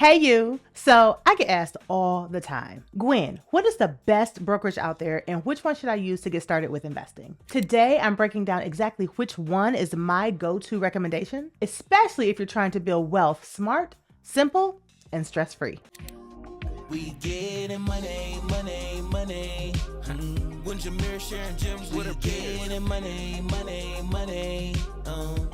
Hey you! So I get asked all the time, Gwen, what is the best brokerage out there and which one should I use to get started with investing? Today, I'm breaking down exactly which one is my go-to recommendation, especially if you're trying to build wealth smart, simple, and stress-free. We getting money, money, money. When Jameer sharing gems with her getting money, money, money.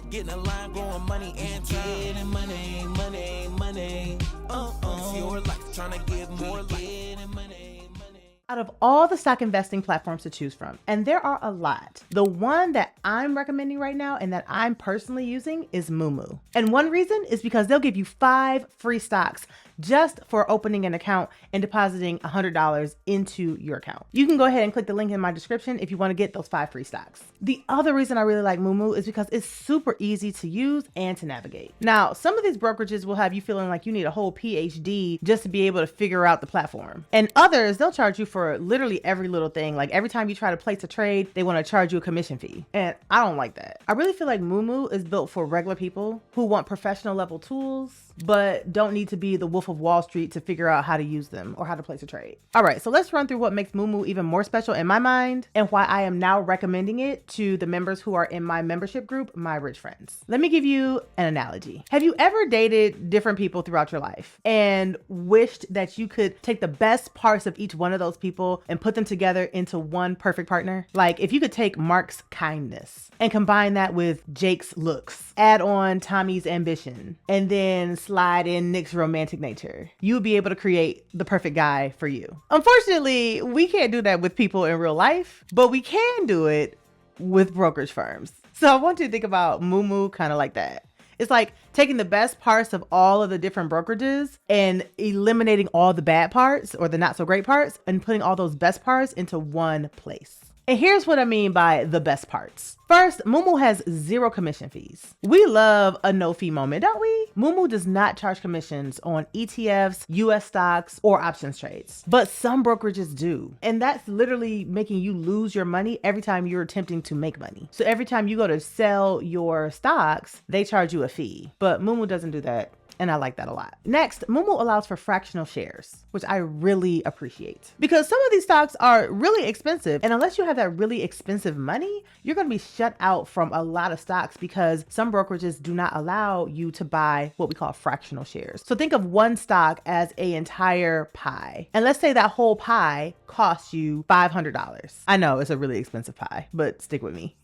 Getting a line, growing money and getting money, money, money. It's your life, trying to give more life. Getting money, money. Out of all the stock investing platforms to choose from, and there are a lot, the one that I'm recommending right now and that I'm personally using is Moomoo. And one reason is because they'll give you 5 free stocks just for opening an account and depositing $100 into your account. You can go ahead and click the link in my description if you want to get those 5 free stocks. The other reason I really like Moomoo is because it's super easy to use and to navigate. Now, some of these brokerages will have you feeling like you need a whole PhD just to be able to figure out the platform. And others, they'll charge you for literally every little thing. Like every time you try to place a trade, they want to charge you a commission fee. And I don't like that. I really feel like Moomoo is built for regular people who want professional level tools, but don't need to be the Wolf of Wall Street to figure out how to use them or how to place a trade. All right, so let's run through what makes Moomoo even more special in my mind and why I am now recommending it to the members who are in my membership group, My Rich Friends. Let me give you an analogy. Have you ever dated different people throughout your life and wished that you could take the best parts of each one of those people and put them together into one perfect partner? Like if you could take Mark's kindness and combine that with Jake's looks, add on Tommy's ambition, and then slide in Nick's romantic nature, you would be able to create the perfect guy for you. Unfortunately, we can't do that with people in real life, but we can do it with brokerage firms. So I want you to think about Moomoo kind of like that. It's like taking the best parts of all of the different brokerages and eliminating all the bad parts or the not so great parts and putting all those best parts into one place. And here's what I mean by the best parts. First, Moomoo has 0 commission fees. We love a no fee moment, don't we? Moomoo does not charge commissions on ETFs, US stocks, or options trades, but some brokerages do. And that's literally making you lose your money every time you're attempting to make money. So every time you go to sell your stocks, they charge you a fee, but Moomoo doesn't do that. And I like that a lot. Next, Moomoo allows for fractional shares, which I really appreciate because some of these stocks are really expensive. And unless you have that really expensive money, you're going to be shut out from a lot of stocks because some brokerages do not allow you to buy what we call fractional shares. So think of one stock as an entire pie. And let's say that whole pie costs you $500. I know it's a really expensive pie, but stick with me.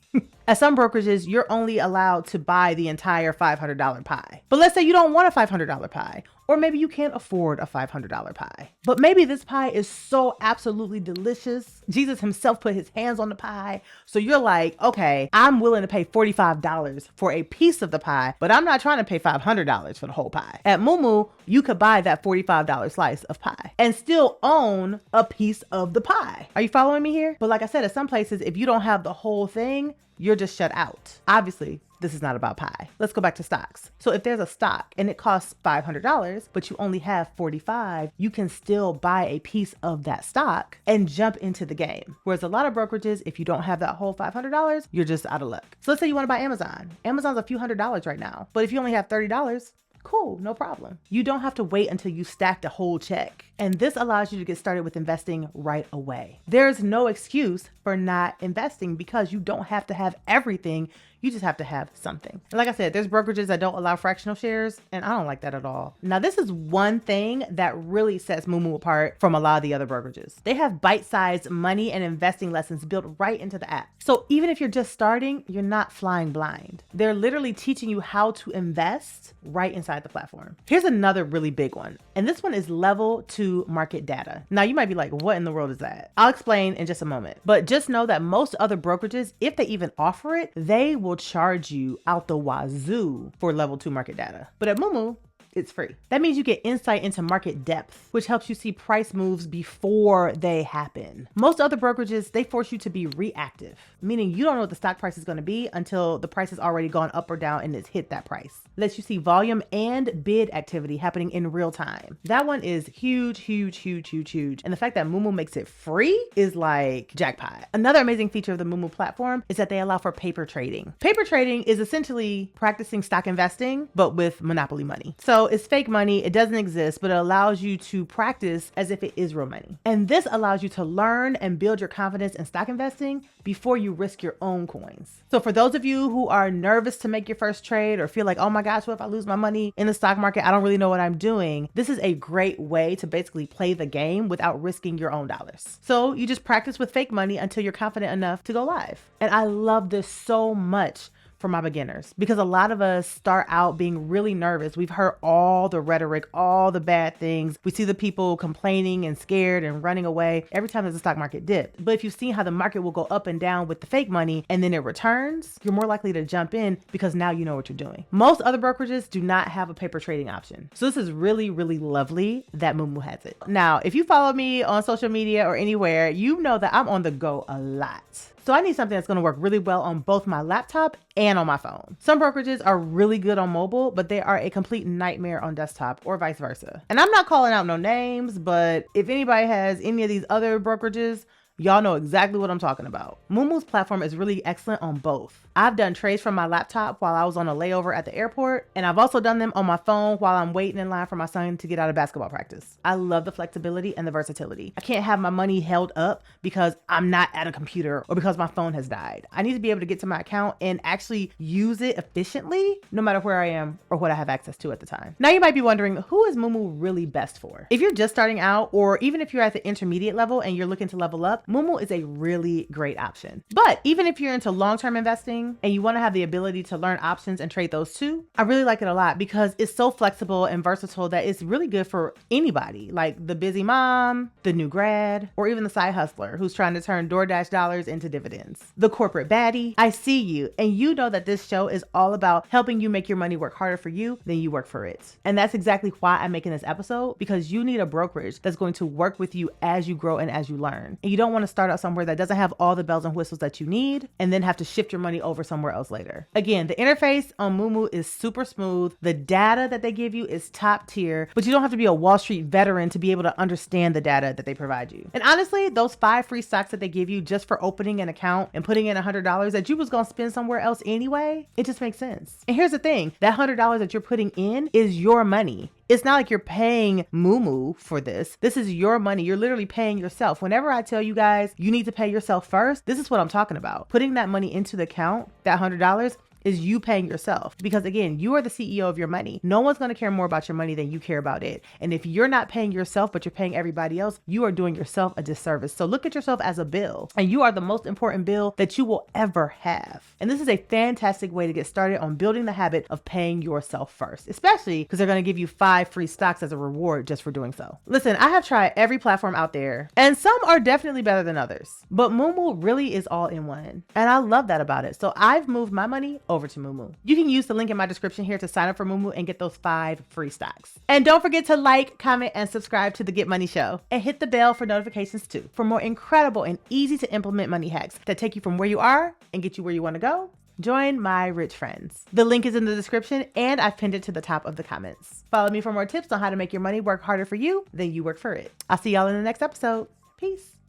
At some brokerages, you're only allowed to buy the entire $500 pie. But let's say you don't want a $500 pie, or maybe you can't afford a $500 pie. But maybe this pie is so absolutely delicious. Jesus himself put his hands on the pie. So you're like, okay, I'm willing to pay $45 for a piece of the pie, but I'm not trying to pay $500 for the whole pie. At Moomoo, you could buy that $45 slice of pie and still own a piece of the pie. Are you following me here? But like I said, at some places, if you don't have the whole thing, you're just shut out. Obviously, this is not about pie. Let's go back to stocks. So if there's a stock and it costs $500, but you only have $45, you can still buy a piece of that stock and jump into the game. Whereas a lot of brokerages, if you don't have that whole $500, you're just out of luck. So let's say you want to buy Amazon. Amazon's a few $100s right now, but if you only have $30, cool, no problem. You don't have to wait until you stack the whole check. And this allows you to get started with investing right away. There's no excuse for not investing because you don't have to have everything. You just have to have something. And like I said, there's brokerages that don't allow fractional shares, and I don't like that at all. Now, this is one thing that really sets Moomoo apart from a lot of the other brokerages. They have bite-sized money and investing lessons built right into the app. So even if you're just starting, you're not flying blind. They're literally teaching you how to invest right inside the platform. Here's another really big one, and this one is level 2 market data. Now, you might be like, what in the world is that? I'll explain in just a moment, but just know that most other brokerages, if they even offer it, they will charge you out the wazoo for level 2 market data. But at Moomoo, it's free. That means you get insight into market depth, which helps you see price moves before they happen. Most other brokerages, they force you to be reactive, meaning you don't know what the stock price is going to be until the price has already gone up or down and it's hit that price. Lets you see volume and bid activity happening in real time. That one is huge, huge, huge, huge, huge. And the fact that Moomoo makes it free is like jackpot. Another amazing feature of the Moomoo platform is that they allow for paper trading. Paper trading is essentially practicing stock investing, but with monopoly money. So So it's fake money. It doesn't exist, but it allows you to practice as if it is real money. And this allows you to learn and build your confidence in stock investing before you risk your own coins. So for those of you who are nervous to make your first trade or feel like, oh my gosh, what if I lose my money in the stock market? I don't really know what I'm doing. This is a great way to basically play the game without risking your own dollars. So you just practice with fake money until you're confident enough to go live. And I love this so much for my beginners, because a lot of us start out being really nervous. We've heard all the rhetoric, all the bad things. We see the people complaining and scared and running away every time there's a stock market dip. But if you've seen how the market will go up and down with the fake money and then it returns, you're more likely to jump in because now you know what you're doing. Most other brokerages do not have a paper trading option. So this is really, really lovely that Moomoo has it. Now, if you follow me on social media or anywhere, you know that I'm on the go a lot. So I need something that's going to work really well on both my laptop and on my phone. Some brokerages are really good on mobile, but they are a complete nightmare on desktop or vice versa. And I'm not calling out no names, but if anybody has any of these other brokerages, y'all know exactly what I'm talking about. Moomoo's platform is really excellent on both. I've done trades from my laptop while I was on a layover at the airport, and I've also done them on my phone while I'm waiting in line for my son to get out of basketball practice. I love the flexibility and the versatility. I can't have my money held up because I'm not at a computer or because my phone has died. I need to be able to get to my account and actually use it efficiently, no matter where I am or what I have access to at the time. Now you might be wondering, who is Moomoo really best for? If you're just starting out, or even if you're at the intermediate level and you're looking to level up, Moomoo is a really great option. But even if you're into long-term investing and you want to have the ability to learn options and trade those too, I really like it a lot because it's so flexible and versatile that it's really good for anybody, like the busy mom, the new grad, or even the side hustler who's trying to turn DoorDash dollars into dividends. The corporate baddie, I see you, and you know that this show is all about helping you make your money work harder for you than you work for it. And that's exactly why I'm making this episode, because you need a brokerage that's going to work with you as you grow and as you learn. And you don't want to start out somewhere that doesn't have all the bells and whistles that you need and then have to shift your money over somewhere else later. Again, the interface on Moomoo is super smooth. The data that they give you is top tier, but you don't have to be a Wall Street veteran to be able to understand the data that they provide you. And honestly, those 5 free stocks that they give you just for opening an account and putting in $100 that you was going to spend somewhere else anyway, it just makes sense. And here's the thing, that $100 that you're putting in is your money. It's not like you're paying Moomoo for this. This is your money. You're literally paying yourself. Whenever I tell you guys you need to pay yourself first, this is what I'm talking about. Putting that money into the account, that $100, is you paying yourself. Because again, you are the CEO of your money. No one's going to care more about your money than you care about it. And if you're not paying yourself, but you're paying everybody else, you are doing yourself a disservice. So look at yourself as a bill, and you are the most important bill that you will ever have. And this is a fantastic way to get started on building the habit of paying yourself first, especially because they're going to give you 5 free stocks as a reward just for doing so. Listen, I have tried every platform out there, and some are definitely better than others, but Moomoo really is all in one. And I love that about it. So I've moved my money over to Moomoo. You can use the link in my description here to sign up for Moomoo and get those 5 free stocks. And don't forget to like, comment, and subscribe to the Get Money Show, and hit the bell for notifications too, for more incredible and easy to implement money hacks that take you from where you are and get you where you want to go. Join my rich friends. The link is in the description, and I've pinned it to the top of the comments. Follow me for more tips on how to make your money work harder for you than you work for it. I'll see y'all in the next episode. Peace.